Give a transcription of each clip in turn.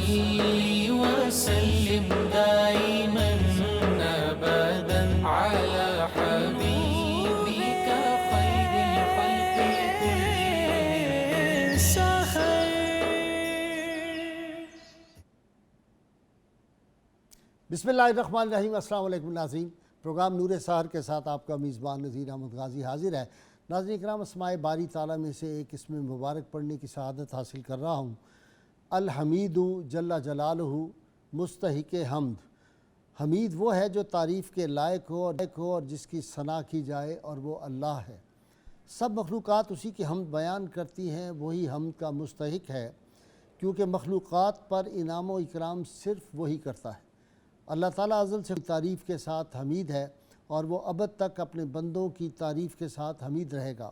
صل وسلم دائما أبدا على حبيبك خير الخلق كلهم. بسم اللہ الرحمن الرحیم. السلام علیکم ناظرین. پروگرام نور سحر کے ساتھ آپ کا میزبان نذیر احمد غازی حاضر ہے. ناظرین کرام، اسماء باری تعالیٰ میں سے ایک اسم مبارک پڑھنے کی سعادت حاصل کر رہا ہوں. الحمید جل جلالہ مستحق حمد. حمید وہ ہے جو تعریف کے لائق ہو اور جس کی ثنا کی جائے، اور وہ اللہ ہے. سب مخلوقات اسی کی حمد بیان کرتی ہیں، وہی حمد کا مستحق ہے، کیونکہ مخلوقات پر انعام و اکرام صرف وہی کرتا ہے. اللہ تعالیٰ ازل سے تعریف کے ساتھ حمید ہے، اور وہ ابد تک اپنے بندوں کی تعریف کے ساتھ حمید رہے گا.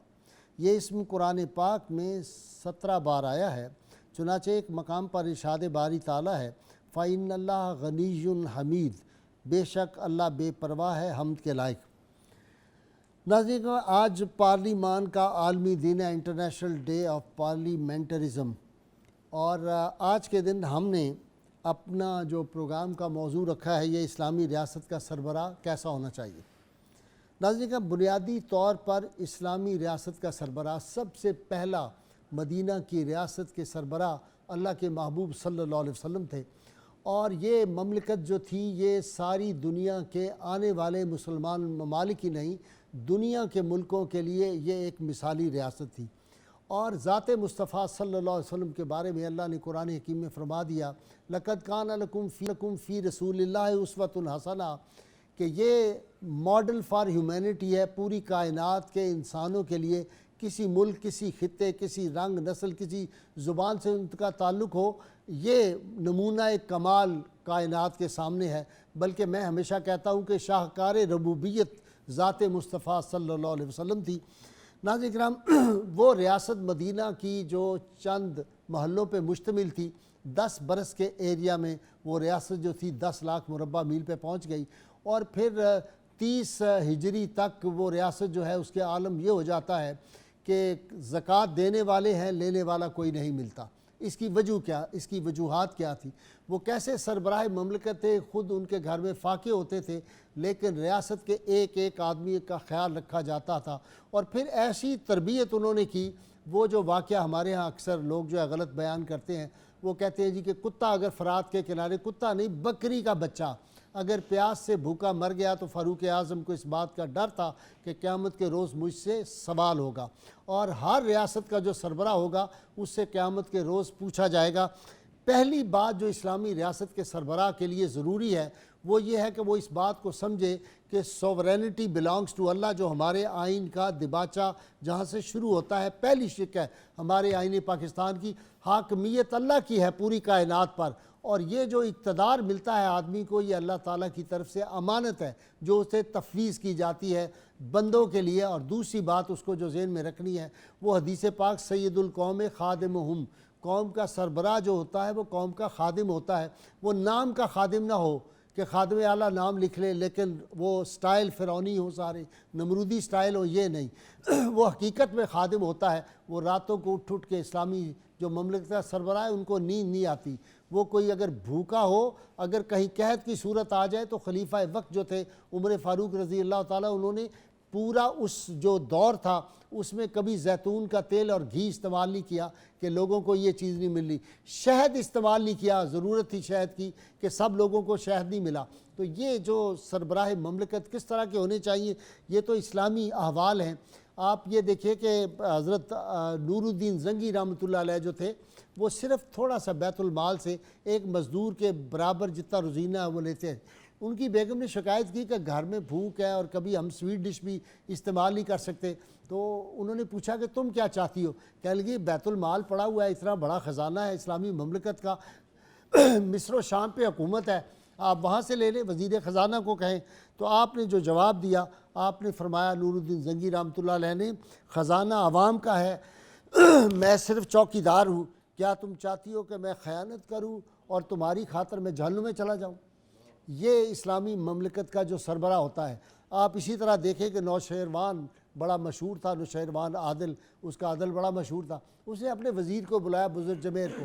یہ اسم قرآن پاک میں 17 بار آیا ہے. چنانچہ ایک مقام پر ارشاد باری تعالیٰ ہے، فَإِنَّ اللَّهَ غَنِيٌّ حَمِيدٌ. بے شک اللہ بے پرواہ ہے، حمد کے لائق. ناظرین، آج پارلیمان کا عالمی دن ہے، انٹرنیشنل ڈے آف پارلیمنٹرزم. اور آج کے دن ہم نے اپنا جو پروگرام کا موضوع رکھا ہے، یہ اسلامی ریاست کا سربراہ کیسا ہونا چاہیے. ناظرین کا بنیادی طور پر اسلامی ریاست کا سربراہ سب سے پہلا مدینہ کی ریاست کے سربراہ اللہ کے محبوب صلی اللہ علیہ وسلم تھے. اور یہ مملکت جو تھی، یہ ساری دنیا کے آنے والے مسلمان ممالک ہی نہیں، دنیا کے ملکوں کے لیے یہ ایک مثالی ریاست تھی. اور ذات مصطفیٰ صلی اللہ علیہ وسلم کے بارے میں اللہ نے قرآن حکیم میں فرما دیا، لَقَدْ كَانَ لَكُمْ فِي رَسُولِ اللَّهِ أُسْوَةٌ حَسَنَةٌ، کہ یہ ماڈل فار ہیومینٹی ہے پوری کائنات کے انسانوں کے لیے. کسی ملک، کسی خطے، کسی رنگ، نسل، کسی زبان سے ان کا تعلق ہو، یہ نمونہ کمال کائنات کے سامنے ہے. بلکہ میں ہمیشہ کہتا ہوں کہ شاہکار ربوبیت ذات مصطفیٰ صلی اللہ علیہ وسلم تھی. ناظرین کرام، وہ ریاست مدینہ کی جو چند محلوں پہ مشتمل تھی، 10 برس کے ایریا میں وہ ریاست جو تھی 10 لاکھ مربع میل پہ پہنچ گئی. اور پھر 30 ہجری تک وہ ریاست جو ہے اس کے عالم یہ ہو جاتا ہے کہ زکوٰۃ دینے والے ہیں، لینے والا کوئی نہیں ملتا. اس کی وجہ کیا، اس کی وجوہات کیا تھی؟ وہ کیسے سربراہ مملکت تھے، خود ان کے گھر میں فاقے ہوتے تھے، لیکن ریاست کے ایک ایک آدمی کا خیال رکھا جاتا تھا. اور پھر ایسی تربیت انہوں نے کی. وہ جو واقعہ ہمارے ہاں اکثر لوگ جو ہے غلط بیان کرتے ہیں، وہ کہتے ہیں جی کہ کتا اگر فرات کے کنارے، کتا نہیں بکری کا بچہ اگر پیاس سے بھوکا مر گیا تو فاروق اعظم کو اس بات کا ڈر تھا کہ قیامت کے روز مجھ سے سوال ہوگا، اور ہر ریاست کا جو سربراہ ہوگا اس سے قیامت کے روز پوچھا جائے گا. پہلی بات جو اسلامی ریاست کے سربراہ کے لیے ضروری ہے وہ یہ ہے کہ وہ اس بات کو سمجھے کہ سوورینٹی بلانگز ٹو اللہ. جو ہمارے آئین کا دباچہ جہاں سے شروع ہوتا ہے، پہلی شق ہے ہمارے آئین پاکستان کی، حاکمیت اللہ کی ہے پوری کائنات پر. اور یہ جو اقتدار ملتا ہے آدمی کو، یہ اللہ تعالیٰ کی طرف سے امانت ہے جو اسے تفویض کی جاتی ہے بندوں کے لیے. اور دوسری بات اس کو جو ذہن میں رکھنی ہے، وہ حدیث پاک سید القوم خادمہم، قوم کا سربراہ جو ہوتا ہے وہ قوم کا خادم ہوتا ہے. وہ نام کا خادم نہ ہو کہ خادم اعلیٰ نام لکھ لے لیکن وہ سٹائل فرعونی ہو، سارے نمرودی سٹائل ہو، یہ نہیں. وہ حقیقت میں خادم ہوتا ہے. وہ راتوں کو اٹھ کے اسلامی جو مملکت کا سربراہ ہے ان کو نیند نہیں آتی. وہ کوئی اگر بھوکا ہو، اگر کہیں قحط کی صورت آ جائے تو خلیفہ وقت جو تھے عمر فاروق رضی اللہ تعالیٰ، انہوں نے پورا اس جو دور تھا اس میں کبھی زیتون کا تیل اور گھی استعمال نہیں کیا کہ لوگوں کو یہ چیز نہیں مل رہی. شہد استعمال نہیں کیا، ضرورت تھی شہد کی کہ سب لوگوں کو شہد نہیں ملا. تو یہ جو سربراہ مملکت کس طرح کے ہونے چاہیے، یہ تو اسلامی احوال ہیں. آپ یہ دیکھیں کہ حضرت نور الدین زنگی رحمۃ اللہ علیہ جو تھے، وہ صرف تھوڑا سا بیت المال سے ایک مزدور کے برابر جتنا روزینہ وہ لیتے ہیں. ان کی بیگم نے شکایت کی کہ گھر میں بھوک ہے اور کبھی ہم سویٹ ڈش بھی استعمال نہیں کر سکتے. تو انہوں نے پوچھا کہ تم کیا چاہتی ہو؟ کہنے لگی بیت المال پڑا ہوا ہے، اتنا بڑا خزانہ ہے اسلامی مملکت کا، مصر و شام پہ حکومت ہے، آپ وہاں سے لے لیں، وزیر خزانہ کو کہیں. تو آپ نے جو جواب دیا، آپ نے فرمایا، نور الدین زنگی رحمۃ اللہ علیہ نے، خزانہ عوام کا ہے، میں صرف چوکیدار ہوں. کیا تم چاہتی ہو کہ میں خیانت کروں اور تمہاری خاطر میں جہنم میں چلا جاؤں؟ یہ اسلامی مملکت کا جو سربراہ ہوتا ہے. آپ اسی طرح دیکھیں کہ نوشیروان بڑا مشہور تھا، نوشیروان عادل، اس کا عدل بڑا مشہور تھا. اس نے اپنے وزیر کو بلایا، بزرگ جمیر کو.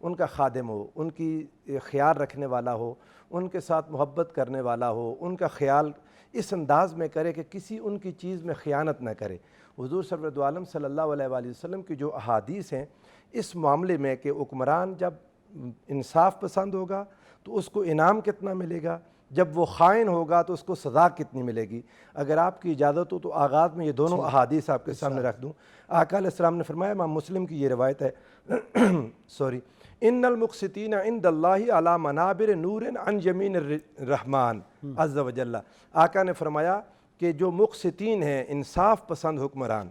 ان کا خادم ہو، ان کی خیال رکھنے والا ہو، ان کے ساتھ محبت کرنے والا ہو، ان کا خیال اس انداز میں کرے کہ کسی ان کی چیز میں خیانت نہ کرے۔ حضور سرور دو عالم صلی اللہ علیہ وآلہ وسلم کی جو احادیث ہیں اس معاملے میں کہ حکمران جب انصاف پسند ہوگا تو اس کو انعام کتنا ملے گا، جب وہ خائن ہوگا تو اس کو سزا کتنی ملے گی۔ اگر آپ کی اجازت ہو تو آغاز میں یہ دونوں احادیث آپ کے سامنے رکھ دوں۔ آقا علیہ السلام نے فرمایا، امام مسلم کی یہ روایت ہے ان المقسطین عند اللہ علی منابر نور عن یمین الرحمن عز وجل۔ آقا نے فرمایا کہ جو مقسطین ہیں، انصاف پسند حکمران،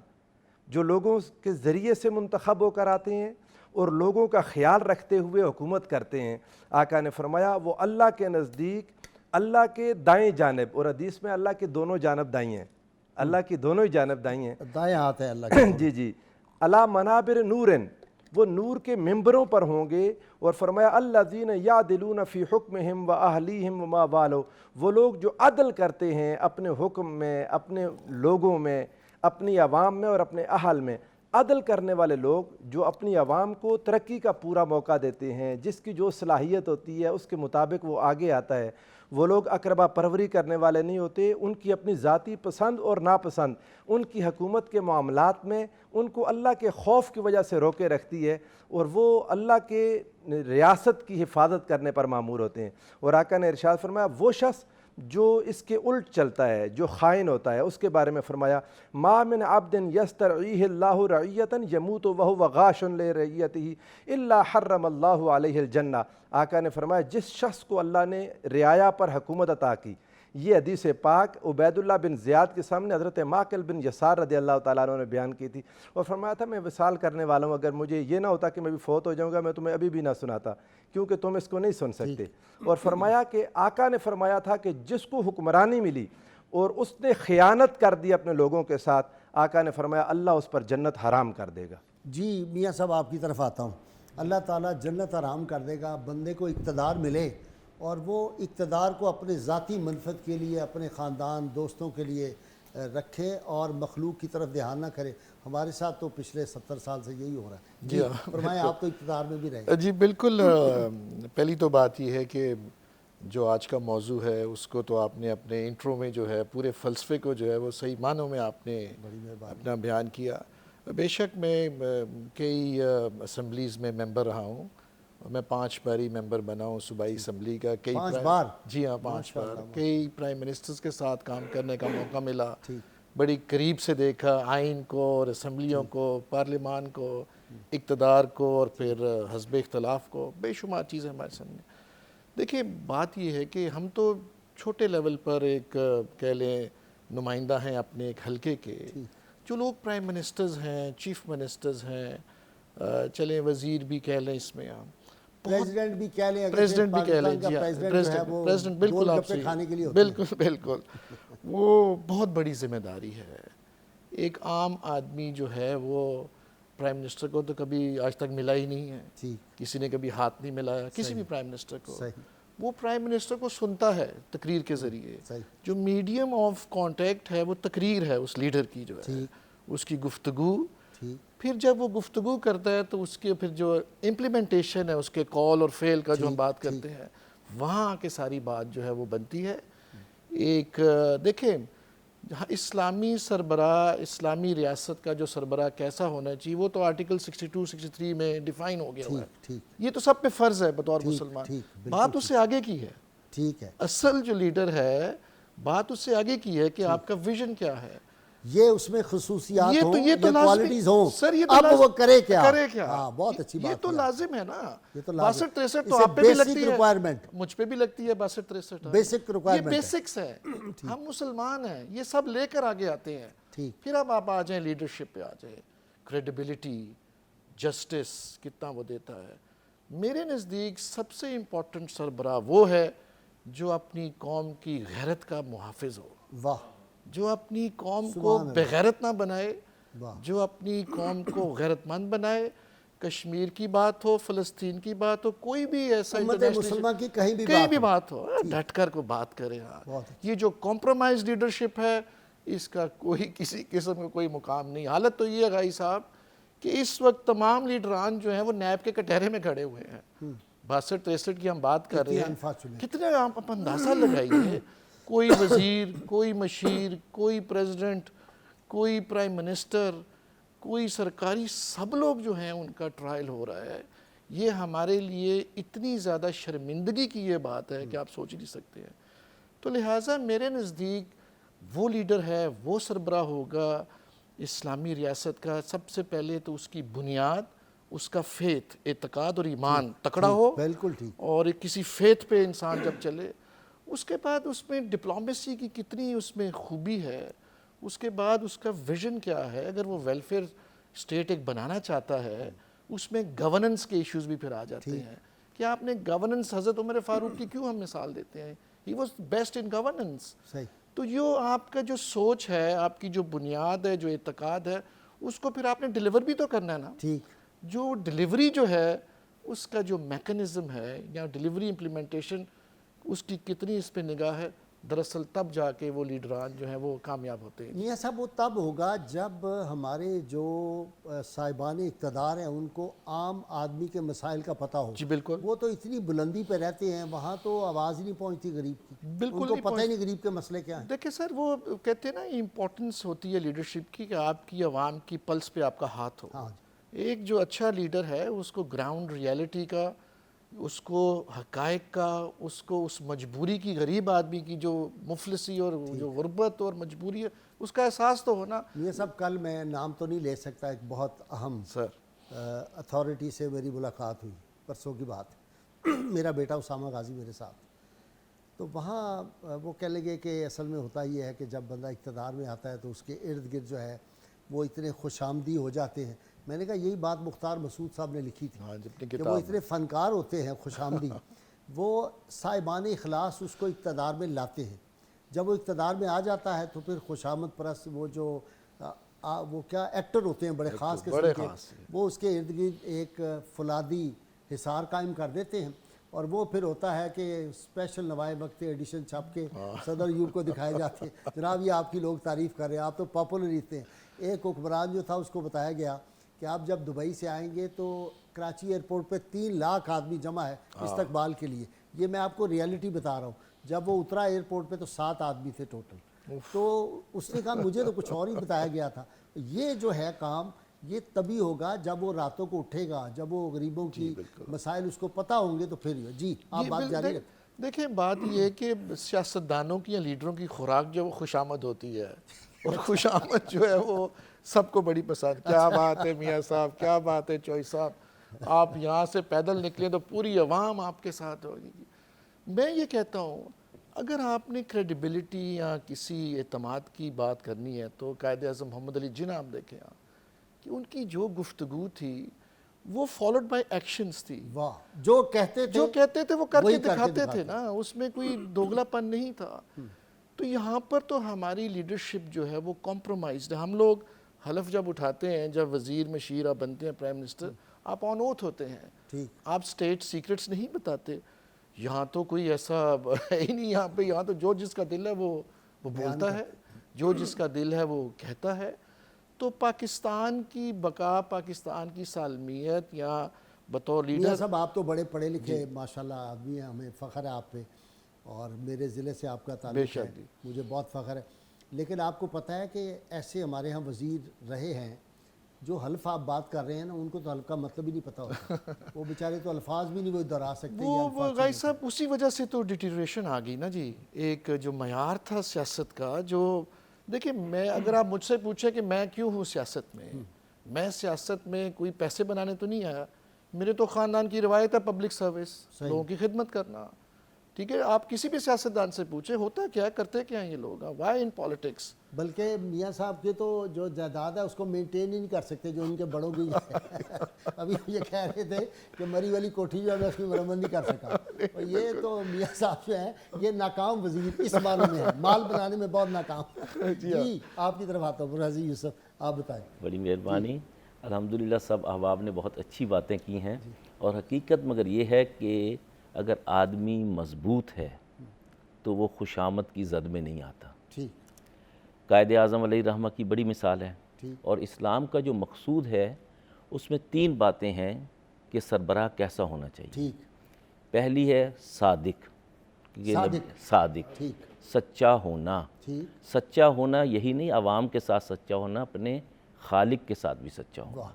جو لوگوں کے ذریعے سے منتخب ہو کر آتے ہیں اور لوگوں کا خیال رکھتے ہوئے حکومت کرتے ہیں، آقا نے فرمایا وہ اللہ کے نزدیک اللہ کے دائیں جانب، اور حدیث میں اللہ کے دونوں جانب دائیں ہیں، اللہ کی دونوں ہی جانب دائیں ہیں، دائیں ہاتھ ہے اللہ کے۔ جی جی، علی منابر نورن، وہ نور کے ممبروں پر ہوں گے، اور فرمایا الذین یعدلون فی حکمہم و اہلیہم وما والو، وہ لوگ جو عدل کرتے ہیں اپنے حکم میں، اپنے لوگوں میں، اپنی عوام میں اور اپنے اہل میں۔ عدل کرنے والے لوگ جو اپنی عوام کو ترقی کا پورا موقع دیتے ہیں، جس کی جو صلاحیت ہوتی ہے اس کے مطابق وہ آگے آتا ہے، وہ لوگ اقربا پروری کرنے والے نہیں ہوتے، ان کی اپنی ذاتی پسند اور ناپسند ان کی حکومت کے معاملات میں ان کو اللہ کے خوف کی وجہ سے روکے رکھتی ہے، اور وہ اللہ کے ریاست کی حفاظت کرنے پر مامور ہوتے ہیں۔ اور آقا نے ارشاد فرمایا وہ شخص جو اس کے الٹ چلتا ہے، جو خائن ہوتا ہے، اس کے بارے میں فرمایا ما من عبد یسترعیہ اللہ رعیۃ یموت وہو غاش لرعیتہ الا حرم اللہ علیہ الجنہ۔ آقا نے فرمایا جس شخص کو اللہ نے رعایا پر حکومت عطا کی، یہ حدیث پاک عبید اللہ بن زیاد کے سامنے حضرت ماقل بن یسار رضی اللہ تعالیٰ عنہ نے بیان کی تھی، اور فرمایا تھا میں وصال کرنے والا ہوں، اگر مجھے یہ نہ ہوتا کہ میں بھی فوت ہو جاؤں گا میں تمہیں ابھی بھی نہ سناتا، کیونکہ تم اس کو نہیں سن سکتے۔ اور فرمایا کہ آقا نے فرمایا تھا کہ جس کو حکمرانی ملی اور اس نے خیانت کر دی اپنے لوگوں کے ساتھ، آقا نے فرمایا اللہ اس پر جنت حرام کر دے گا۔ جی میاں صاحب آپ کی طرف آتا ہوں۔ اللہ تعالیٰ جنت حرام کر دے گا، بندے کو اقتدار ملے اور وہ اقتدار کو اپنے ذاتی منفعت کے لیے، اپنے خاندان دوستوں کے لیے رکھے اور مخلوق کی طرف دھیان نہ کرے۔ ہمارے ساتھ تو پچھلے 70 سال سے یہی ہو رہا ہے۔ جی فرمائیں، آپ تو اقتدار میں بھی رہے۔ جی بالکل، پہلی تو بات یہ ہے کہ جو آج کا موضوع ہے اس کو تو آپ نے اپنے انٹرو میں جو ہے پورے فلسفے کو جو ہے وہ صحیح معنوں میں آپ نے اپنا بیان کیا۔ بے شک میں کئی اسمبلیز میں ممبر رہا ہوں، میں 5 باری ممبر بنا ہوں صوبائی اسمبلی کا۔ 5 بار؟ جی ہاں 5 بار۔ کئی پرائم منسٹرز کے ساتھ کام کرنے کا موقع ملا، بڑی قریب سے دیکھا آئین کو اور اسمبلیوں کو، پارلیمان کو، اقتدار کو اور پھر حزب اختلاف کو، بے شمار چیزیں ہمارے سامنے۔ دیکھیں بات یہ ہے کہ ہم تو چھوٹے لیول پر ایک کہہ لیں نمائندہ ہیں اپنے ایک حلقے کے۔ جو لوگ پرائم منسٹرز ہیں، چیف منسٹرز ہیں، چلیں وزیر بھی کہہ لیں، اس میں پریزیڈنٹ بھی کہہ لیں، پریزیڈنٹ بھی کہہ لیں، جی پریزیڈنٹ بالکل آپ سے بالکل بالکل، وہ بہت بڑی ذمہ داری ہے۔ ایک عام آدمی جو ہے وہ پرائم منسٹر کو تو کبھی آج تک ملا ہی نہیں ہے، کسی نے کبھی ہاتھ نہیں ملایا کسی بھی پرائم منسٹر کو۔ وہ پرائم منسٹر کو سنتا ہے تقریر کے ذریعے، جو میڈیم آف کانٹیکٹ ہے وہ تقریر ہے اس لیڈر کی، جو ہے اس کی گفتگو۔ پھر جب وہ گفتگو کرتا ہے تو اس کے پھر جو امپلیمنٹیشن ہے اس کے کال اور فعل کا جو ہم بات کرتے ہیں، وہاں کے ساری بات جو ہے وہ بنتی ہے۔ ایک دیکھیں اسلامی سربراہ، اسلامی ریاست کا جو سربراہ کیسا ہونا چاہیے وہ تو آرٹیکل 62 63 میں ڈیفائن ہو گیا ہوا ہے، یہ تو سب پہ فرض ہے بطور مسلمان۔ بات اس سے آگے کی ہے، ٹھیک ہے، اصل جو لیڈر ہے بات اس سے آگے کی ہے کہ آپ کا ویژن کیا ہے، یہ اس میں خصوصیات ہوں یا کوالٹیز ہوں، اب وہ کرے کیا۔ بہت اچھی بات، یہ تو لازم ہے نا۔ یہ تو 62-63 تو آپ پہ بھی لگتی ہے، مجھ پہ بھی لگتی ہے 62-63، بیسک ریکوائرمنٹ، یہ بیسکس ہے۔ ہم مسلمان ہیں، یہ سب لے کر آگے آتے ہیں۔ پھر اب آپ آ جائیں لیڈرشپ پہ، آ جائیں کریڈیبلٹی، جسٹس کتنا وہ دیتا ہے۔ میرے نزدیک سب سے امپورٹنٹ سربراہ وہ ہے جو اپنی قوم کی غیرت کا محافظ ہو، واہ، جو اپنی قوم کو بغیرت نہ بنائے، جو اپنی قوم کو غیرت مند بنائے۔ کشمیر کی بات ہو، فلسطین کی بات ہو، کوئی بھی ایسا مسلمان کی کہیں بھی بات ہو، ڈٹ کر کو بات کرے۔ یہ جو کمپرومائز لیڈرشپ ہے اس کا کوئی کسی قسم کا کوئی مقام نہیں۔ حالت تو یہ ہے غائی صاحب کہ اس وقت تمام لیڈران جو ہیں وہ نیب کے کٹہرے میں کھڑے ہوئے ہیں. 62-63 کی ہم بات کر رہے ہیں, کتنے آپ اندازہ لگائیے, کوئی وزیر, کوئی مشیر, کوئی پریزیڈنٹ, کوئی پرائم منسٹر, کوئی سرکاری, سب لوگ جو ہیں ان کا ٹرائل ہو رہا ہے. یہ ہمارے لیے اتنی زیادہ شرمندگی کی یہ بات ہے کہ آپ سوچ نہیں سکتے ہیں. تو لہٰذا میرے نزدیک وہ لیڈر ہے, وہ سربراہ ہوگا اسلامی ریاست کا, سب سے پہلے تو اس کی بنیاد, اس کا فیتھ, اعتقاد اور ایمان تکڑا ہو, بالکل ٹھیک, اور کسی فیتھ پہ انسان جب چلے, اس کے بعد اس میں ڈپلومیسی کی کتنی اس میں خوبی ہے, اس کے بعد اس کا ویژن کیا ہے. اگر وہ ویلفیئر اسٹیٹ ایک بنانا چاہتا ہے, اس میں گورننس کے ایشوز بھی پھر آ جاتے ہیں کہ آپ نے گورننس, حضرت عمر فاروق کی کیوں ہم مثال دیتے ہیں, he was best in governance. تو یہ آپ کا جو سوچ ہے, آپ کی جو بنیاد ہے, جو اعتقاد ہے, اس کو پھر آپ نے ڈیلیور بھی تو کرنا ہے نا. جو ڈیلیوری جو ہے اس کا جو میکنزم ہے یا ڈیلیوری امپلیمنٹیشن, اس کی کتنی اس پہ نگاہ ہے, دراصل تب جا کے وہ لیڈران جو ہیں وہ کامیاب ہوتے ہیں. میاں صاحب وہ تب ہوگا جب ہمارے جو صاحبان اقتدار ہیں ان کو عام آدمی کے مسائل کا پتہ ہو. جی بالکل. وہ تو اتنی بلندی پہ رہتے ہیں, وہاں تو آواز ہی نہیں پہنچتی غریب کی, بالکل ان کو پتہ ہی نہیں غریب کے مسئلے کیا ہیں. دیکھیں سر, وہ کہتے ہیں نا امپورٹنس ہوتی ہے لیڈرشپ کی کہ آپ کی عوام کی پلس پہ آپ کا ہاتھ ہو. ایک جو اچھا لیڈر ہے اس کو گراؤنڈ ریالٹی کا, اس کو حقائق کا, اس کو اس مجبوری کی, غریب آدمی کی جو مفلسی اور جو غربت اور مجبوری ہے, اس کا احساس تو ہونا. یہ سب کل میں نام تو نہیں لے سکتا, ایک بہت اہم اتھارٹی سے میری ملاقات ہوئی, پرسوں کی بات, میرا بیٹا اسامہ غازی میرے ساتھ. تو وہاں وہ کہہ لگے کہ اصل میں ہوتا یہ ہے کہ جب بندہ اقتدار میں آتا ہے تو اس کے ارد گرد جو ہے وہ اتنے خوش آمدی ہو جاتے ہیں. میں نے کہا یہی بات مختار مسعود صاحب نے لکھی تھی کہ وہ اتنے فنکار ہوتے ہیں خوش آمدی, وہ صاحبان اخلاص اس کو اقتدار میں لاتے ہیں. جب وہ اقتدار میں آ جاتا ہے تو پھر خوش آمد پرست وہ جو وہ کیا ایکٹر ہوتے ہیں بڑے خاص قسم کے, وہ اس کے ارد گرد ایک فولادی حصار قائم کر دیتے ہیں, اور وہ پھر ہوتا ہے کہ اسپیشل نوائے وقت ایڈیشن چھپ کے صدر ایوب کو دکھائے جاتے ہیں, جناب یہ آپ کی لوگ تعریف کر رہے ہیں, آپ تو پاپولر رہتے ہیں. ایک حکمران جو تھا اس کو بتایا گیا کہ آپ جب دبئی سے آئیں گے تو کراچی ایئرپورٹ پہ 3 لاکھ آدمی جمع ہے استقبال کے لیے. یہ میں آپ کو ریالٹی بتا رہا ہوں. جب وہ اترا ایئرپورٹ پہ تو 7 آدمی تھے ٹوٹل. تو اس نے کہا مجھے تو کچھ اور ہی بتایا گیا تھا. یہ جو ہے کام یہ تبھی ہوگا جب وہ راتوں کو اٹھے گا, جب وہ غریبوں کی مسائل اس کو پتہ ہوں گے تو پھر. جی آپ بات جاری رکھیں. دیکھیں بات یہ ہے کہ سیاستدانوں کی یا لیڈروں کی خوراک جو وہ خوش آمد ہوتی ہے, اور خوش آمد جو ہے وہ سب کو بڑی پسند. کیا بات ہے میاں صاحب, کیا بات ہے چوئی صاحب, آپ یہاں سے پیدل نکلیں تو پوری عوام آپ کے ساتھ ہوگی. میں یہ کہتا ہوں اگر آپ نے کریڈیبلٹی یا کسی اعتماد کی بات کرنی ہے تو قائد اعظم محمد علی جناح آپ دیکھیں کہ ان کی جو گفتگو تھی وہ فالوڈ بائی ایکشنز تھی. واہ, جو کہتے تھے وہ کر کے دکھاتے تھے نا, اس میں کوئی دوگلا پن نہیں تھا. تو یہاں پر تو ہماری لیڈرشپ جو ہے وہ کمپرومائزڈ ہے. ہم لوگ حلف جب اٹھاتے ہیں, جب وزیر مشیر آپ بنتے ہیں, پرائم منسٹر, آپ آن اوتھ ہوتے ہیں, آپ سٹیٹ سیکرٹس نہیں بتاتے. یہاں تو کوئی ایسا ہے ہی نہیں. یہاں پہ یہاں تو جو جس کا دل ہے وہ بولتا ہے, جو جس کا دل ہے وہ کہتا ہے. تو پاکستان کی بقا, پاکستان کی سالمیت یا بطور لیڈر. صاحب آپ تو بڑے پڑھے لکھے ماشاءاللہ آدمی ہیں, ہمیں فخر ہے آپ پہ, اور میرے ضلع سے آپ کا تعلق ہے, مجھے بہت فخر ہے. لیکن آپ کو پتہ ہے کہ ایسے ہمارے ہاں وزیر رہے ہیں جو حلف آپ بات کر رہے ہیں نا, ان کو تو حلف کا مطلب ہی نہیں پتہ ہوتا. وہ بیچارے تو الفاظ بھی نہیں وہ دہرا سکتے. وہ غائی صاحب اسی وجہ سے تو ڈیٹیریشن آ گئی نا جی. ایک جو معیار تھا سیاست کا, جو دیکھیں میں اگر آپ مجھ سے پوچھیں کہ میں کیوں ہوں سیاست میں سیاست میں کوئی پیسے بنانے تو نہیں آیا. میرے تو خاندان کی روایت ہے پبلک سروس, لوگوں کی خدمت کرنا. ٹھیک ہے, آپ کسی بھی سیاستدان سے پوچھیں ہوتا کیا, کرتے کیا ہیں یہ لوگ, وائی ان پالیٹکس. بلکہ میاں صاحب کے تو جو جائیداد ہے اس کو مینٹین ہی نہیں کر سکتے جو ان کے بڑوں کی. ابھی یہ کہہ رہے تھے کہ مری والی کوٹھی جو ہے میں اس کی مرمت نہیں کر سکا. اور یہ تو میاں صاحب جو ہیں یہ ناکام وزیر اس بارے میں ہے, مال بنانے میں بہت ناکام. جی آپ کی طرف آتا ہوں برازی یوسف, آپ بتائیں. بڑی مہربانی. الحمدللہ سب احباب نے بہت اچھی باتیں کی ہیں, اور حقیقت مگر یہ ہے کہ اگر آدمی مضبوط ہے تو وہ خوش آمد کی زد میں نہیں آتا. قائد اعظم علیہ رحمہ کی بڑی مثال ہے, اور اسلام کا جو مقصود ہے اس میں 3 باتیں ہیں کہ سربراہ کیسا ہونا چاہیے. ٹھیک. پہلی ہے صادق. صادق ٹھیک. سچا ہونا. ٹھیک. سچا ہونا یہی نہیں عوام کے ساتھ سچا ہونا، اپنے خالق کے ساتھ بھی سچا ہونا. واہ.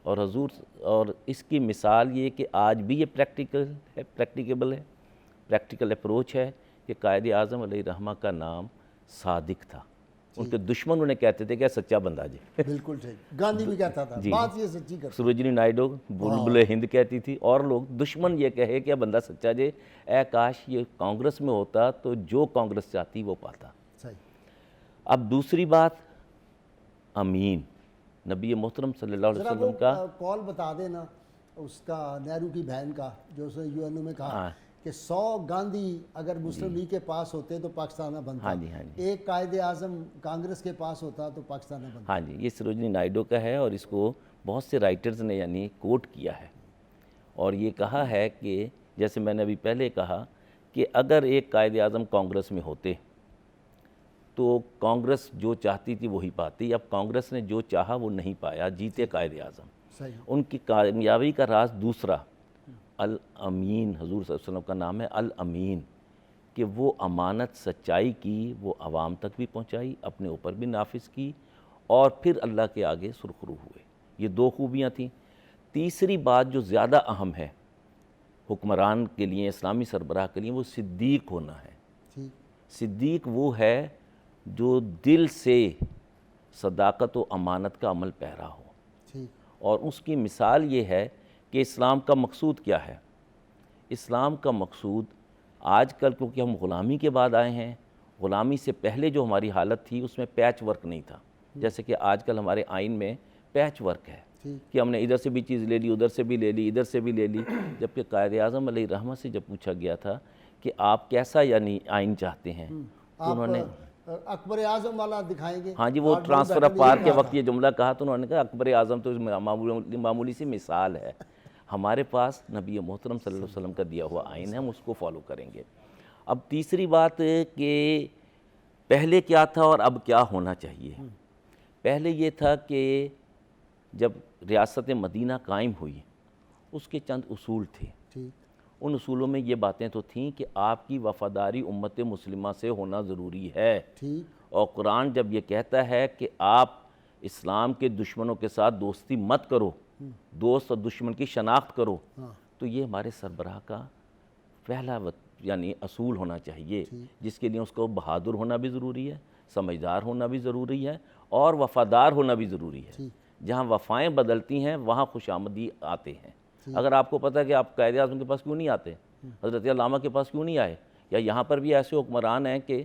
اور حضور، اور اس کی مثال یہ کہ آج بھی یہ پریکٹیکیبل ہے، پریکٹیکل اپروچ ہے کہ قائد اعظم علیہ الرحمہ کا نام صادق تھا. ان کے دشمن انہیں کہتے تھے کہ سچا بندہ جی. بالکل ٹھیک. گاندھی بھی کہتا تھا بات یہ سچی کرتا. سروجنی نائیڈو بلبل ہند کہتی تھی، اور لوگ دشمن یہ کہے کہ بندہ سچا جے. اے کاش یہ کانگریس میں ہوتا تو جو کانگریس چاہتی وہ پاتا. صحیح. اب دوسری بات، امین. نبی محترم صلی اللہ علیہ وسلم کا کال بتا دینا اس کا، نہرو کی بہن کا، جو اس نے یو این او میں کہا کہ 100 گاندھی اگر مسلم لیگ کے پاس ہوتے تو پاکستان نہ بنتا. ہاں جی، ہاں جی. ایک قائد اعظم کانگریس کے پاس ہوتا تو پاکستان نہ بنتا. ہاں جی، یہ سروجنی نائیڈو کا ہے، اور اس کو بہت سے رائٹرز نے یعنی کوٹ کیا ہے، اور یہ کہا ہے کہ جیسے میں نے ابھی پہلے کہا کہ اگر ایک قائد اعظم کانگریس میں ہوتے تو کانگریس جو چاہتی تھی وہی پاتی. اب کانگریس نے جو چاہا وہ نہیں پایا، جیتے قائد اعظم. صحیح. ان کی کامیابی کا راز دوسرا، الامین. حضور صلی اللہ علیہ وسلم کا نام ہے الامین، کہ وہ امانت سچائی کی وہ عوام تک بھی پہنچائی، اپنے اوپر بھی نافذ کی، اور پھر اللہ کے آگے سرخرو ہوئے. یہ 2 خوبیاں تھیں. تیسری بات جو زیادہ اہم ہے حکمران کے لیے، اسلامی سربراہ کے لیے، وہ صدیق ہونا ہے. ٹھیک. صدیق وہ ہے جو دل سے صداقت و امانت کا عمل پیرا ہو. ٹھیک. اور اس کی مثال یہ ہے کہ اسلام کا مقصود کیا ہے. اسلام کا مقصود آج کل، کیونکہ ہم غلامی کے بعد آئے ہیں، غلامی سے پہلے جو ہماری حالت تھی اس میں پیچ ورک نہیں تھا. جیسے کہ آج کل ہمارے آئین میں پیچ ورک ہے کہ ہم نے ادھر سے بھی چیز لے لی، ادھر سے بھی لے لی، ادھر سے بھی لے لی. جبکہ قائد اعظم علیہ الرحمہ سے جب پوچھا گیا تھا کہ آپ کیسا یعنی آئین چاہتے ہیں، تو انہوں نے اکبر اعظم والا دکھائیں گے. ہاں جی، وہ ٹرانسفر آف پاور کے وقت یہ جملہ کہا تو انہوں نے کہا اکبر اعظم تو معمولی سی مثال ہے، ہمارے پاس نبی محترم صلی اللہ علیہ وسلم کا دیا ہوا آئین ہے، ہم اس کو فالو کریں گے. اب تیسری بات کہ پہلے کیا تھا اور اب کیا ہونا چاہیے. پہلے یہ تھا کہ جب ریاست مدینہ قائم ہوئی اس کے چند اصول تھے. ان اصولوں میں یہ باتیں تو تھیں کہ آپ کی وفاداری امت مسلمہ سے ہونا ضروری ہے. اور قرآن جب یہ کہتا ہے کہ آپ اسلام کے دشمنوں کے ساتھ دوستی مت کرو، دوست اور دشمن کی شناخت کرو، تو یہ ہمارے سربراہ کا پہلا یعنی اصول ہونا چاہیے، جس کے لیے اس کو بہادر ہونا بھی ضروری ہے، سمجھدار ہونا بھی ضروری ہے، اور وفادار ہونا بھی ضروری ہے. جہاں وفائیں بدلتی ہیں وہاں خوش آمدی آتے ہیں. اگر آپ کو پتہ ہے کہ آپ قائد اعظم کے پاس کیوں نہیں آتے، حضرت علامہ کے پاس کیوں نہیں آئے، یا یہاں پر بھی ایسے حکمران ہیں کہ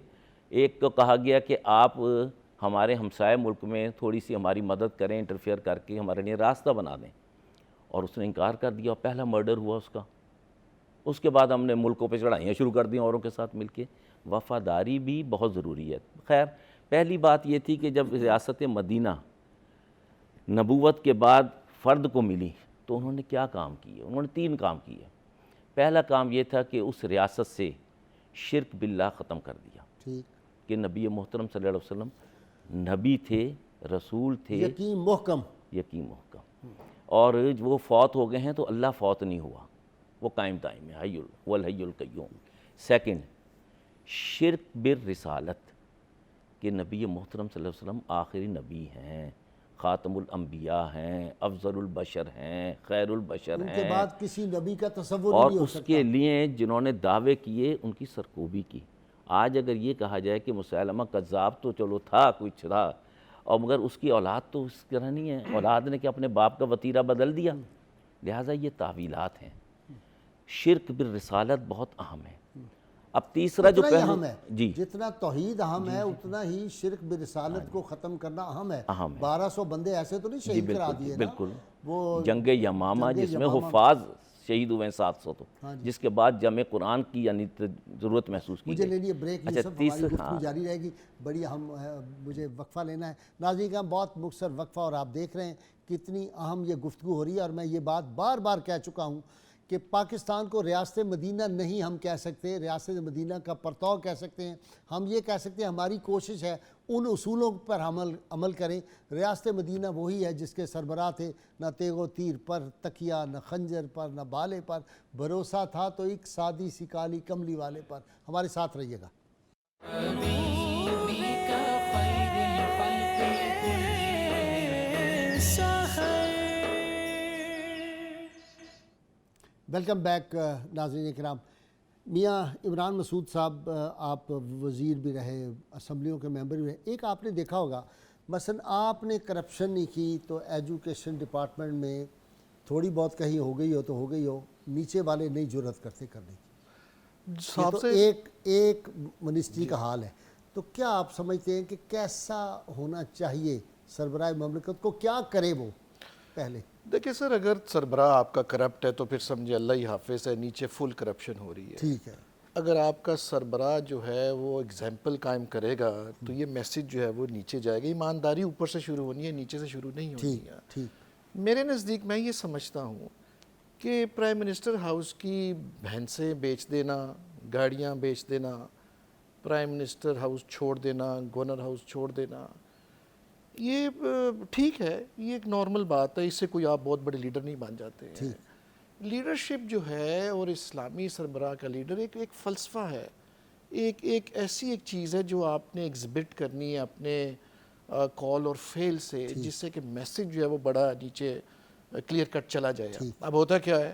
ایک کو کہا گیا کہ آپ ہمارے ہمسائے ملک میں تھوڑی سی ہماری مدد کریں، انٹرفیئر کر کے ہمارے لیے راستہ بنا دیں، اور اس نے انکار کر دیا، اور پہلا مرڈر ہوا اس کا. اس کے بعد ہم نے ملکوں پہ چڑھائیاں شروع کر دیں اوروں کے ساتھ مل کے. وفاداری بھی بہت ضروری ہے. خیر، پہلی بات یہ تھی کہ جب ریاست مدینہ نبوت کے بعد فرد کو ملی تو انہوں نے کیا کام کیے. انہوں نے 3 کام کیے. پہلا کام یہ تھا کہ اس ریاست سے شرک باللہ ختم کر دیا، کہ نبی محترم صلی اللہ علیہ وسلم نبی تھے، رسول تھے، یقین محکم، اور وہ فوت ہو گئے ہیں تو اللہ فوت نہیں ہوا، وہ قائم دائم ہے، الحی القیوم. سیکنڈ، شرک بالرسالت، کہ نبی محترم صلی اللہ علیہ وسلم آخری نبی ہیں، خاتم الانبیاء ہیں، افضل البشر ہیں، خیر البشر ہیں، ان کے بعد کسی نبی کا تصور اور نہیں ہو سکتا. اس کے لیے جنہوں نے دعوے کیے ان کی سرکوبی کی. آج اگر یہ کہا جائے کہ مسیلمہ کذاب تو چلو تھا، کچھ تھا، اور مگر اس کی اولاد تو اس طرح نہیں ہے، اولاد نے کہ اپنے باپ کا وتیرہ بدل دیا. لہٰذا یہ تعویلات ہیں. شرک بالرسالت بہت اہم ہے. اب تیسرا جو اہم ہے، جی، جتنا توحید اہم ہے اتنا ہی شرک برسالت کو ختم کرنا اہم ہے. 1200 بندے ایسے تو نہیں شہید کرا دیے نا. بالکل. وہ جنگ یمامہ جس میں حفاظ شہید ہوئے 700 تو، جس کے بعد جمع قرآن کی یعنی ضرورت محسوس کی. مجھے لے لیے بریک، یوسف، ہماری گفتگو جاری رہے گی. بڑی اہم مجھے وقفہ لینا ہے. ناظرین کا بہت مختصر وقفہ، اور آپ دیکھ رہے ہیں کتنی اہم یہ گفتگو ہو رہی ہے. اور میں یہ بات بار بار کہہ چکا ہوں کہ پاکستان کو ریاست مدینہ نہیں ہم کہہ سکتے، ریاست مدینہ کا پرتو کہہ سکتے ہیں. ہم یہ کہہ سکتے ہیں ہماری کوشش ہے ان اصولوں پر عمل کریں. ریاست مدینہ وہی ہے جس کے سربراہ تھے، نہ تیغ و تیر پر تکیہ، نہ خنجر پر، نہ بالے پر، بھروسہ تھا تو ایک سادی سی کالی کملی والے پر. ہمارے ساتھ رہیے گا. ویلکم بیک ناظرین کرام. میاں عمران مسعود صاحب، آپ وزیر بھی رہے، اسمبلیوں کے ممبر بھی رہے. ایک آپ نے دیکھا ہوگا مثلا آپ نے کرپشن نہیں کی تو ایجوکیشن ڈپارٹمنٹ میں تھوڑی بہت کہیں ہو گئی ہو تو ہو گئی ہو، نیچے والے نہیں جرأت کرتے کرنے کی. یہ تو ایک منسٹری کا حال ہے. تو کیا آپ سمجھتے ہیں کہ کیسا ہونا چاہیے سربراہ مملکت کو، کیا کرے وہ پہلے؟ دیکھیں سر، اگر سربراہ آپ کا کرپٹ ہے تو پھر سمجھے اللہ ہی حافظ ہے، نیچے فل کرپشن ہو رہی ہے. ٹھیک ہے. اگر آپ کا سربراہ جو ہے وہ اگزامپل قائم کرے گا تو یہ میسج جو ہے وہ نیچے جائے گا. ایمانداری اوپر سے شروع ہونی ہے، نیچے سے شروع نہیں ہونی ہے. ٹھیک. میرے نزدیک میں یہ سمجھتا ہوں کہ پرائم منسٹر ہاؤس کی بھینسیں بیچ دینا، گاڑیاں بیچ دینا، پرائم منسٹر ہاؤس چھوڑ دینا، گورنر ہاؤس چھوڑ دینا، یہ ٹھیک ہے، یہ ایک نارمل بات ہے. اس سے کوئی آپ بہت بڑے لیڈر نہیں بن جاتے ہیں. لیڈرشپ جو ہے اور اسلامی سربراہ کا لیڈر ایک فلسفہ ہے، ایک ایسی ایک چیز ہے جو آپ نے ایگزبٹ کرنی ہے اپنے کال اور فیل سے، جس سے کہ میسج جو ہے وہ بڑا نیچے کلیئر کٹ چلا جائے. اب ہوتا کیا ہے،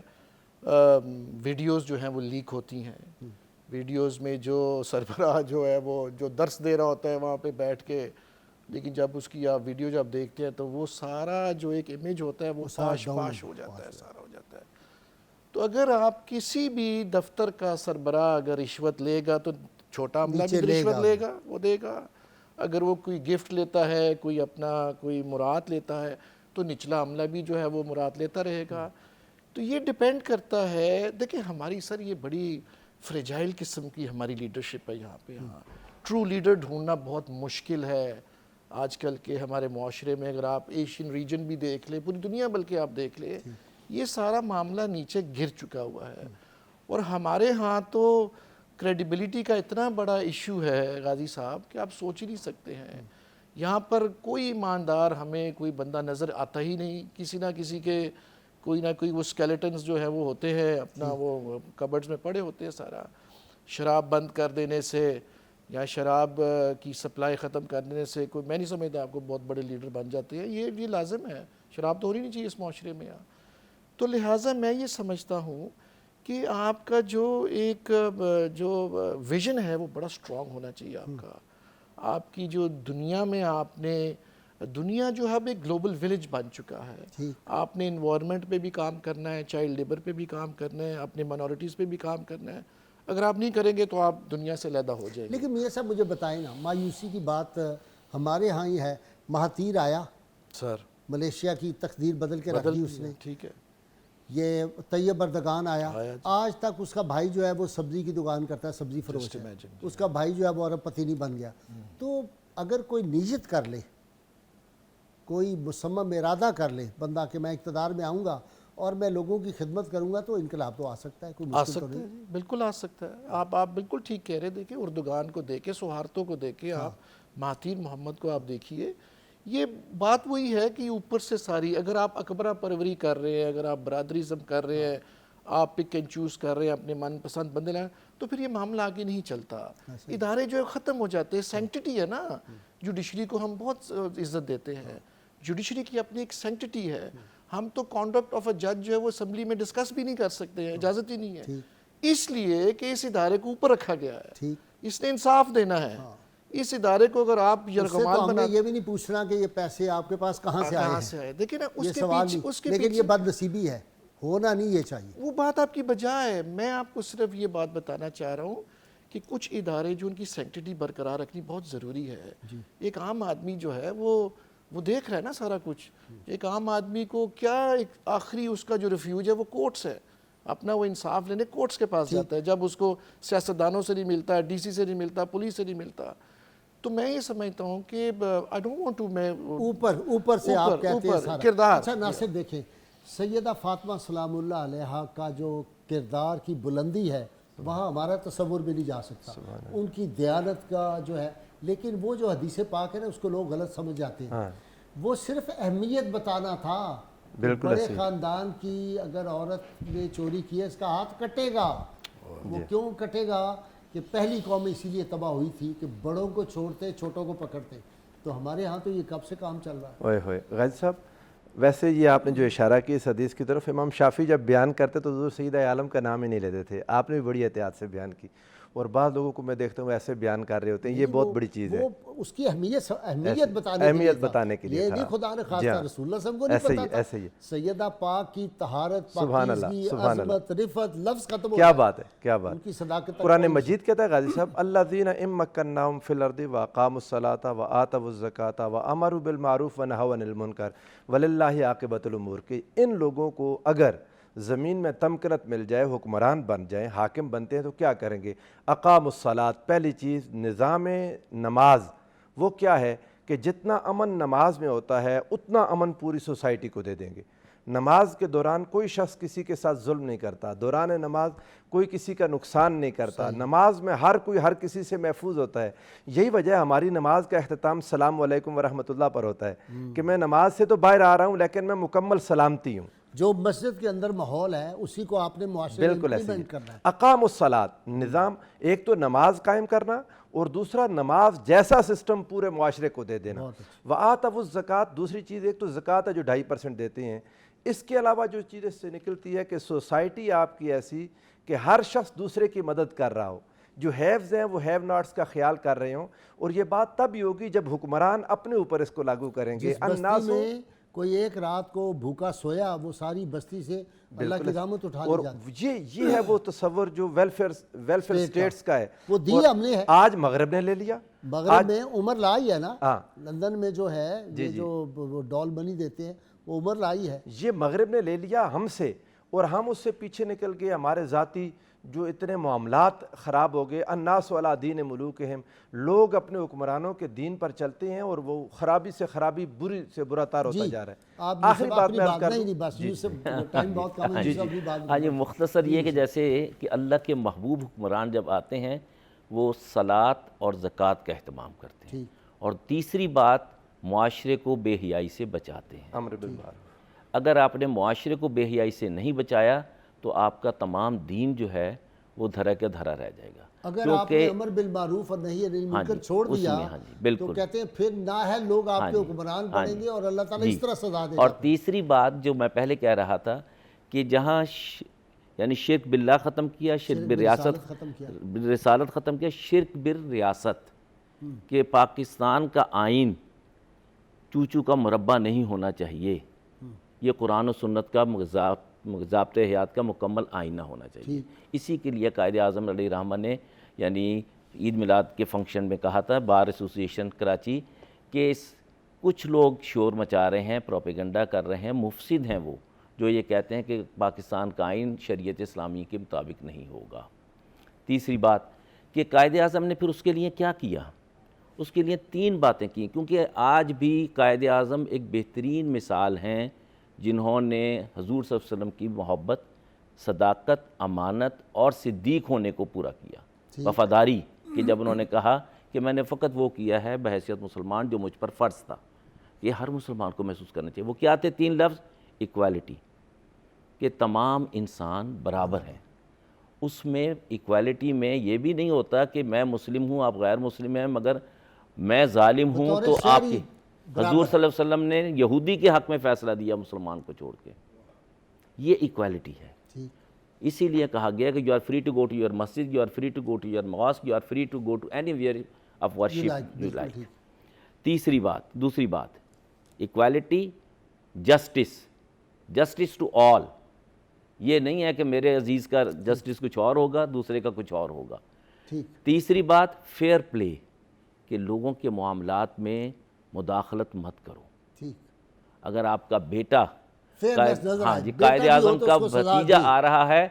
ویڈیوز جو ہیں وہ لیک ہوتی ہیں. ویڈیوز میں جو سربراہ جو ہے وہ جو درس دے رہا ہوتا ہے وہاں پہ بیٹھ کے، لیکن جب اس کی آپ ویڈیو جب دیکھتے ہیں تو وہ سارا جو ایک امیج ہوتا ہے وہ پاش ہو جاتا ہے، سارا ہو جاتا ہے. تو اگر آپ کسی بھی دفتر کا سربراہ اگر رشوت لے گا تو چھوٹا عملہ بھی رشوت لے گا، وہ دے گا. اگر وہ کوئی گفٹ لیتا ہے، کوئی اپنا کوئی مراد لیتا ہے تو نچلا عملہ بھی جو ہے وہ مراد لیتا رہے گا. تو یہ ڈیپینڈ کرتا ہے. دیکھیں ہماری سر یہ بڑی فریجائل قسم کی ہماری لیڈرشپ ہے یہاں پہ. ہاں، ٹرو لیڈر ڈھونڈنا بہت مشکل ہے آج کل کے ہمارے معاشرے میں. اگر آپ ایشین ریجن بھی دیکھ لیں، پوری دنیا بلکہ آپ دیکھ لیں، یہ سارا معاملہ نیچے گر چکا ہوا ہے. اور ہمارے ہاں تو کریڈیبلٹی کا اتنا بڑا ایشو ہے غازی صاحب کہ آپ سوچ ہی نہیں سکتے ہیں. یہاں پر کوئی ایماندار ہمیں کوئی بندہ نظر آتا ہی نہیں. کسی نہ کسی کے کوئی نہ کوئی وہ سکیلیٹنز جو ہے وہ ہوتے ہیں اپنا وہ کبرڈز میں پڑے ہوتے ہیں. سارا شراب بند کر دینے سے یا شراب کی سپلائی ختم کر دینے سے کوئی، میں نہیں سمجھتا آپ کو بہت بڑے لیڈر بن جاتے ہیں. یہ لازم ہے، شراب تو ہونی نہیں چاہیے اس معاشرے میں. تو لہٰذا میں یہ سمجھتا ہوں کہ آپ کا جو ایک جو ویژن ہے وہ بڑا سٹرونگ ہونا چاہیے آپ کا. آپ کی جو دنیا میں آپ نے، دنیا جو ہے اب ایک گلوبل ولیج بن چکا ہے. آپ نے انوائرمنٹ پہ بھی کام کرنا ہے، چائلڈ لیبر پہ بھی کام کرنا ہے، اپنے مائنورٹیز پہ بھی کام کرنا ہے. اگر آپ نہیں کریں گے تو آپ دنیا سے علیحدہ ہو جائیں گے. لیکن میاں صاحب مجھے بتائیں نا، مایوسی کی بات ہمارے ہاں ہی ہے. مہاتیر آیا سر، ملیشیا کی تقدیر بدل کے رکھ دی اس نے. ٹھیک ہے. یہ طیب اردگان آیا، آج تک اس کا بھائی جو ہے وہ سبزی کی دکان کرتا ہے، سبزی فروش ہے. اس کا بھائی جو ہے وہ ارب پتی نہیں بن گیا. تو اگر کوئی نیت کر لے، کوئی مصمم ارادہ کر لے بندہ کہ میں اقتدار میں آؤں گا اور میں لوگوں کی خدمت کروں گا، تو انقلاب تو آ سکتا ہے. کوئی مشکل تو نہیں. بالکل آ سکتا ہے. آپ بالکل ٹھیک کہہ رہے. دیکھیں اردگان کو دیکھیں، سہارتوں کو دیکھیں، آپ مہاتیر محمد کو آپ دیکھیے. یہ بات وہی ہے کہ اوپر سے ساری، اگر آپ اکبرہ پروری کر رہے ہیں، اگر آپ برادریزم کر رہے ہیں، آپ پک اینڈ چوز کر رہے ہیں، اپنے من پسند بندے لائیں، تو پھر یہ معاملہ آگے نہیں چلتا. ادارے جو ہے ختم ہو جاتے ہیں. سینکٹیٹی ہے نا، جوڈیشری کو ہم بہت عزت دیتے ہیں. جوڈیشری کی اپنی ایک سینکٹیٹی ہے. ہم تو کانڈکٹ آف اے جج جو ہے وہ اسمبلی میں ڈسکس بھی نہیں کر سکتے ہیں، اجازت ہی نہیں ہے. اس لیے کہ اس ادارے کو اوپر رکھا گیا ہے، اس نے انصاف دینا ہے. اس ادارے کو اگر آپ یرغمال بنا، یہ بھی نہیں پوچھنا کہ یہ پیسے آپ کے پاس کہاں سے آئے. دیکھیں نا اس کے پیچھے، لیکن یہ بد نصیبی ہے، ہونا نہیں یہ چاہیے. وہ بات آپ کی بجائے، میں آپ کو صرف یہ بات بتانا چاہ رہا ہوں کہ کچھ ادارے جو ان کی سینکٹیٹی برقرار رکھنی بہت ضروری ہے. ایک عام آدمی جو ہے وہ دیکھ رہا ہے نا سارا کچھ. ایک عام آدمی کو کیا، ایک آخری اس کا جو ریفیوج ہے وہ کورٹس ہے. اپنا وہ انصاف لینے کورٹس کے پاس جاتا ہے جب اس کو سیاستدانوں سے نہیں ملتا، ڈی سی سے نہیں ملتا، پولیس سے نہیں ملتا. تو میں یہ سمجھتا ہوں کہ I don't want to، میں اوپر سے آپ کہتے ہیں سارا کردار. اچھا ناصر دیکھیں، سیدہ فاطمہ سلام اللہ علیہا کا جو کردار کی بلندی ہے وہاں ہمارا تصور بھی نہیں جا سکتا، ان کی دیانت کا جو ہے، لیکن وہ جو حدیث پاک ہے نا اس کو لوگ غلط سمجھ جاتے ہیں، وہ صرف اہمیت بتانا تھا، بڑے خاندان کی اگر عورت نے چوری کی ہے اس کا ہاتھ کٹے گا، وہ کیوں کٹے گا کہ پہلی قوم اسی لیے تباہ ہوئی تھی کہ بڑوں کو چھوڑتے چھوٹوں کو پکڑتے، تو ہمارے ہاں تو یہ کب سے کام چل رہا ہے۔ اوئے ہوئے غازی صاحب، ویسے یہ آپ نے جو اشارہ کی اس حدیث کی طرف، امام شافعی جب بیان کرتے تو حضور سیدہ عالم کا نام ہی نہیں لیتے تھے، آپ نے بھی بڑی احتیاط سے بیان کی، اور بعض لوگوں کو میں دیکھتا ہوں ایسے بیان کر رہے ہوتے ہیں، یہ بہت بڑی چیز ہے، وہ اس کی اہمیت بتانے کے لیے تھا، نہیں خدا نے خاص طور رسول اللہ صلی اللہ علیہ وسلم کو نہیں پتا تھا، سیدہ پاک کی طہارت، پاکیزگی، عظمت، رفعت، لفظ ختم ہو کیا بات ہے، کیا بات، ان کی صداقت۔ قرآن مجید کہتا ہے غازی صاحب، الذین ان مکناہم فی الارض واقاموا الصلاۃ وآتوا الزکاۃ وامروا بالمعروف ونہوا عن المنکر وللہ عاقبۃ الامور، کہ ان لوگوں کو اگر زمین میں تمکنت مل جائے، حکمران بن جائیں، حاکم بنتے ہیں تو کیا کریں گے؟ اقام الصلاۃ، پہلی چیز نظام نماز، وہ کیا ہے کہ جتنا امن نماز میں ہوتا ہے اتنا امن پوری سوسائٹی کو دے دیں گے۔ نماز کے دوران کوئی شخص کسی کے ساتھ ظلم نہیں کرتا، دوران نماز کوئی کسی کا نقصان نہیں کرتا، نماز میں ہر کوئی ہر کسی سے محفوظ ہوتا ہے۔ یہی وجہ ہے ہماری نماز کا اختتام السلام علیکم ورحمۃ اللہ پر ہوتا ہے کہ میں نماز سے تو باہر آ رہا ہوں لیکن میں مکمل سلامتی ہوں۔ جو مسجد کے اندر ماحول ہے اسی کو آپ نے معاشرے میں امپلیمنٹ کرنا ہے۔ اقام الصلاۃ، نظام، ایک تو نماز قائم کرنا اور دوسرا نماز جیسا سسٹم پورے معاشرے کو دے دینا۔ وآتوا الزکاۃ، دوسری چیز ایک تو زکوٰۃ ہے جو 2.5% دیتے ہیں، اس کے علاوہ جو چیز اس سے نکلتی ہے کہ سوسائٹی آپ کی ایسی کہ ہر شخص دوسرے کی مدد کر رہا ہو، جو ہیوز ہیں وہ ہیو ناٹس کا خیال کر رہے ہوں، اور یہ بات تب ہی ہوگی جب حکمران اپنے اوپر اس کو لاگو کریں گے۔ جس بستی میں کوئی ایک رات کو بھوکا سویا وہ ساری بستی سے اللہ کی رحمت اٹھا لی جاتی ہے۔ یہ ہے وہ تصور جو ویلفیئر اسٹیٹس کا ہے، وہ دیا ہم نے ہے، آج مغرب نے لے لیا۔ مغرب میں عمر لائی ہے نا، لندن میں جو ہے یہ جو ڈال منی دیتے ہیں وہ عمر لائی ہے، یہ مغرب نے لے لیا ہم سے، اور ہم اس سے پیچھے نکل گئے، ہمارے ذاتی جو اتنے معاملات خراب ہو گئے۔ الناس علی دین ملوکہم، لوگ اپنے حکمرانوں کے دین پر چلتے ہیں اور وہ خرابی سے خرابی، بری سے برا تار ہوتا جا رہا ہے۔ آخری بات میں عرض کر دوں، ہاں، یہ مختصر یہ کہ جیسے کہ اللہ کے محبوب حکمران جب آتے ہیں وہ صلاۃ اور زکوٰۃ کا اہتمام کرتے ہیں، اور تیسری بات معاشرے کو بے حیائی سے بچاتے ہیں۔ امر بالمعروف، اگر آپ نے معاشرے کو بے حیائی سے نہیں بچایا تو آپ کا تمام دین جو ہے وہ دھرا کے دھرا رہ جائے گا۔ اگر آپ نے امر بالمعروف اور نہی عن المنکر چھوڑ دیا تو کہتے ہیں پھر نہ ہے لوگ آپ کے حکمران بنیں گے اور اللہ تعالیٰ اس طرح سزا دے گا۔ اور تیسری بات جو میں پہلے کہہ رہا تھا کہ جہاں یعنی شرک باللہ ختم کیا، شرک بالرسالت ختم کیا، شرک بالریاست، کہ پاکستان کا آئین چوچو کا مربع نہیں ہونا چاہیے، یہ قرآن و سنت کا ضابطۂ حیات کا مکمل آئینہ ہونا چاہیے۔ اسی کے لیے قائد اعظم علیہ الرحمہ نے یعنی عید میلاد کے فنکشن میں کہا تھا، بار ایسوسیشن کراچی، کہ کچھ لوگ شور مچا رہے ہیں، پروپیگنڈا کر رہے ہیں، مفسد ہیں وہ، جو یہ کہتے ہیں کہ پاکستان کا آئین شریعت اسلامی کے مطابق نہیں ہوگا۔ تیسری بات کہ قائد اعظم نے پھر اس کے لیے کیا کیا؟ اس کے لیے 3 باتیں کی، کیونکہ آج بھی قائد اعظم ایک بہترین مثال ہیں جنہوں نے حضور صلی اللہ علیہ وسلم کی محبت، صداقت، امانت اور صدیق ہونے کو پورا کیا، وفاداری، کہ جب انہوں نے کہا کہ میں نے فقط وہ کیا ہے بحیثیت مسلمان جو مجھ پر فرض تھا، یہ ہر مسلمان کو محسوس کرنا چاہیے۔ وہ کیا تھے 3 لفظ؟ ایکویلٹی، کہ تمام انسان برابر ہیں۔ اس میں ایکویلٹی میں یہ بھی نہیں ہوتا کہ میں مسلم ہوں آپ غیر مسلم ہیں مگر میں ظالم ہوں تو آپ کی، حضور صلی اللہ علیہ وسلم نے یہودی کے حق میں فیصلہ دیا مسلمان کو چھوڑ کے، یہ ایکویلٹی ہے۔ اسی لیے کہا گیا کہ you are free to go to your masjid, you are free to go to your mosque, you are free to go to anywhere of worship you like. دوسری بات ایکویلٹی، جسٹس ٹو آل، یہ نہیں ہے کہ میرے عزیز کا justice کچھ اور ہوگا دوسرے کا کچھ اور ہوگا۔ تیسری بات فیئر پلے، کہ لوگوں کے معاملات میں مداخلت مت کرو۔ اگر آپ کا بیٹا قائد اعظم کا بھتیجا آ رہا ہے،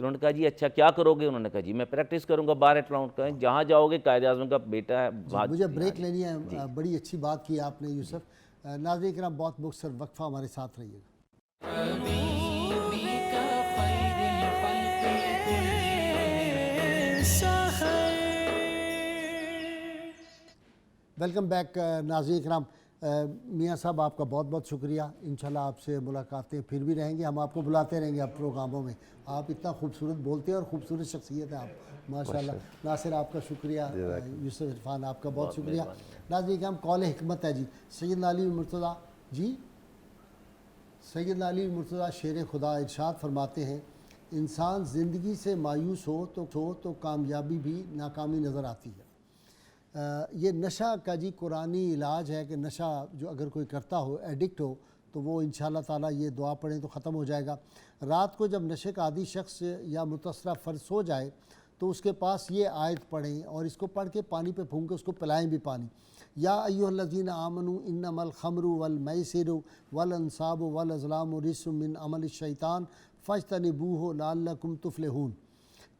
انہوں نے کہا جی اچھا کیا کرو گے؟ انہوں نے کہا جی میں پریکٹس کروں گا بار ایٹ راؤنڈ کا، جہاں جاؤ گے قائد اعظم کا بیٹا ہے۔ مجھے بریک لینی ہے، بڑی اچھی بات کی آپ نے یوسف۔ ناظرین کرام، بہت مختصر وقفہ، ہمارے ساتھ رہیے گا۔ حبيبك خير الخلق كلهم. ویلکم بیک ناظرین کرام. میاں صاحب آپ کا بہت بہت شکریہ. انشاءاللہ آپ سے ملاقاتیں پھر بھی رہیں گے, ہم آپ کو بلاتے رہیں گے اب پروگراموں میں. آپ اتنا خوبصورت بولتے ہیں اور خوبصورت شخصیت ہے آپ, ماشاءاللہ. ناصر آپ کا شکریہ, یوسف عرفان آپ کا بہت شکریہ. ناظرین کرام, قول حکمت ہے جی, سیدنا علی مرتضیٰ جی, سیدنا علی مرتضیٰ شیر خدا ارشاد فرماتے ہیں, انسان زندگی سے مایوس ہو تو کامیابی بھی ناکامی نظر آتی ہے. یہ نشہ کا جی قرآنی علاج ہے کہ نشہ جو اگر کوئی کرتا ہو, ایڈکٹ ہو, تو وہ انشاءاللہ تعالیٰ یہ دعا پڑھیں تو ختم ہو جائے گا. رات کو جب نشے کا عادی شخص یا متصرہ فرد سو جائے تو اس کے پاس یہ آیت پڑھیں, اور اس کو پڑھ کے پانی پہ پھونک کے اس کو پلائیں بھی پانی. یا ایھا الذین آمنوا انما الخمر والمیسر والانصاب والازلام رجس من عمل الشیطان فاجتنبوہ لعلکم تفلحون.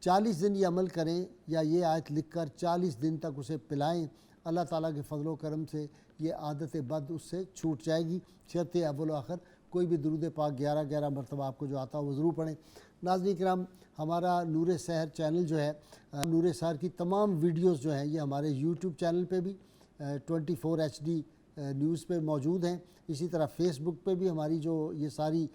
40 دن یہ عمل کریں یا یہ آیت لکھ کر 40 دن تک اسے پلائیں, اللہ تعالیٰ کے فضل و کرم سے یہ عادت بد اس سے چھوٹ جائے گی. شرط اول و آخر کوئی بھی درود پاک 11 مرتبہ آپ کو جو آتا ہو وہ ضرور پڑھیں. ناظرین کرام, ہمارا نور سحر چینل جو ہے, نور سحر کی تمام ویڈیوز جو ہیں یہ ہمارے یوٹیوب چینل پہ بھی 24 HD نیوز پہ موجود ہیں. اسی طرح فیس بک پہ بھی ہماری جو یہ ساری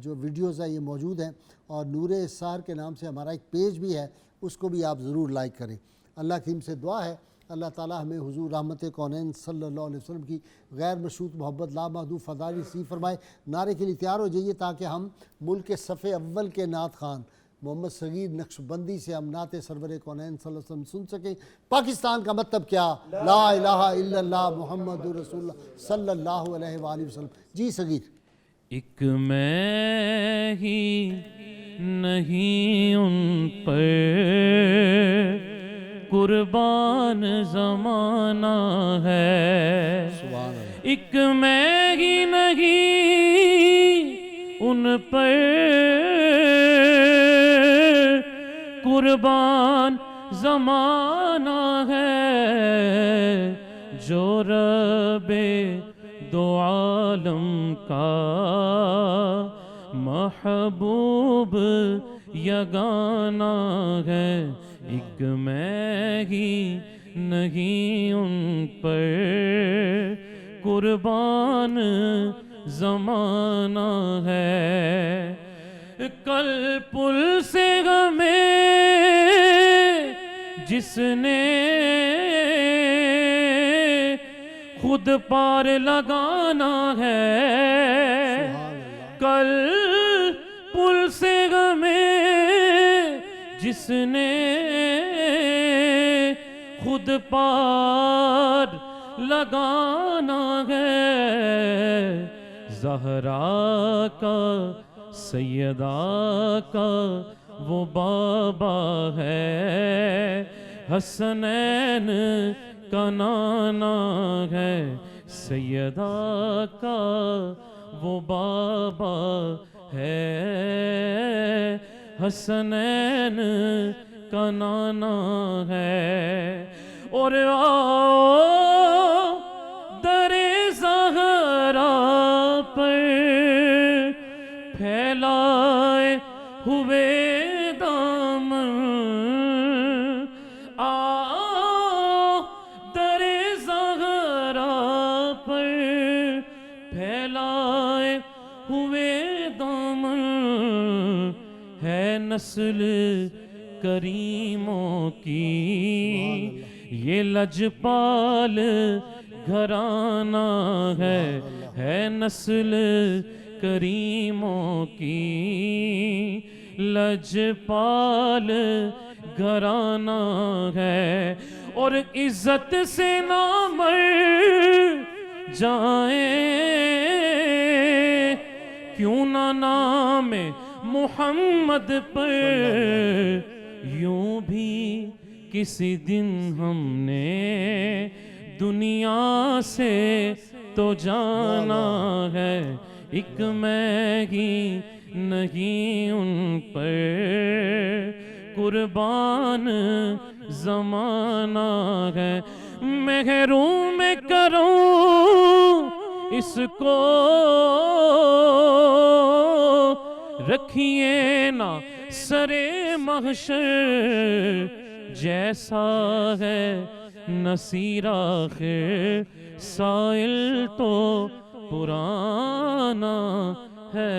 جو ویڈیوز ہیں یہ موجود ہیں, اور نور سحر کے نام سے ہمارا ایک پیج بھی ہے, اس کو بھی آپ ضرور لائک کریں. اللہ کریم سے دعا ہے اللہ تعالیٰ ہمیں حضور رحمت کونین صلی اللہ علیہ وسلم کی غیر مشروط محبت لامحدود فضائل نصیب فرمائے. نعرے کے لیے تیار ہو جائیے تاکہ ہم ملک کے صف اول کے نعت خان محمد صغیر نقشبندی سے ہم نعت سرور کونین صلی اللہ علیہ وسلم سن سکیں. پاکستان کا مطلب کیا؟ لا الہ الا اللہ محمد رسول اللہ صلی اللہ علیہ وآلہ وسلم. جی صغیر. ایک میں ہی نہیں ان پر قربان زمانہ ہے, ایک میں ہی نہیں ان پر قربان زمانہ ہے, جو رب دو عالم کا محبوب یگانہ ہے. ایک میں ہی نہیں ان پر قربان زمانہ ہے. کل پل سے ہمیں جس نے خود پار لگانا ہے, کل پل سے ہمیں جس نے خود پار لگانا ہے. زہرا کا سیدہ کا وہ بابا ہے, حسنین کا نانا ہے, سیدہ کا وہ بابا ہے, حسنین کا نانا ہے. اور آؤ در زہرا پر پھیلائے ہوئے دامن, آؤ در زہرا پر پھیلائے ہوئے دامن, ہے نسل کریموں کی یہ لجپال گھرانہ ہے نسل کریموں کی لجپال گھرانہ ہے. اور عزت سے نہ مر جائیں کیوں نہ نام محمد پر, یوں بھی کسی دن ہم نے دنیا سے تو جانا ہے. ایک میں ہی نہیں ان پر قربان زمانہ ہے. محروم کروں اس کو رکھیے نا سرے محشر جیسا ہے نصیر آخر سائل تو پرانا ہے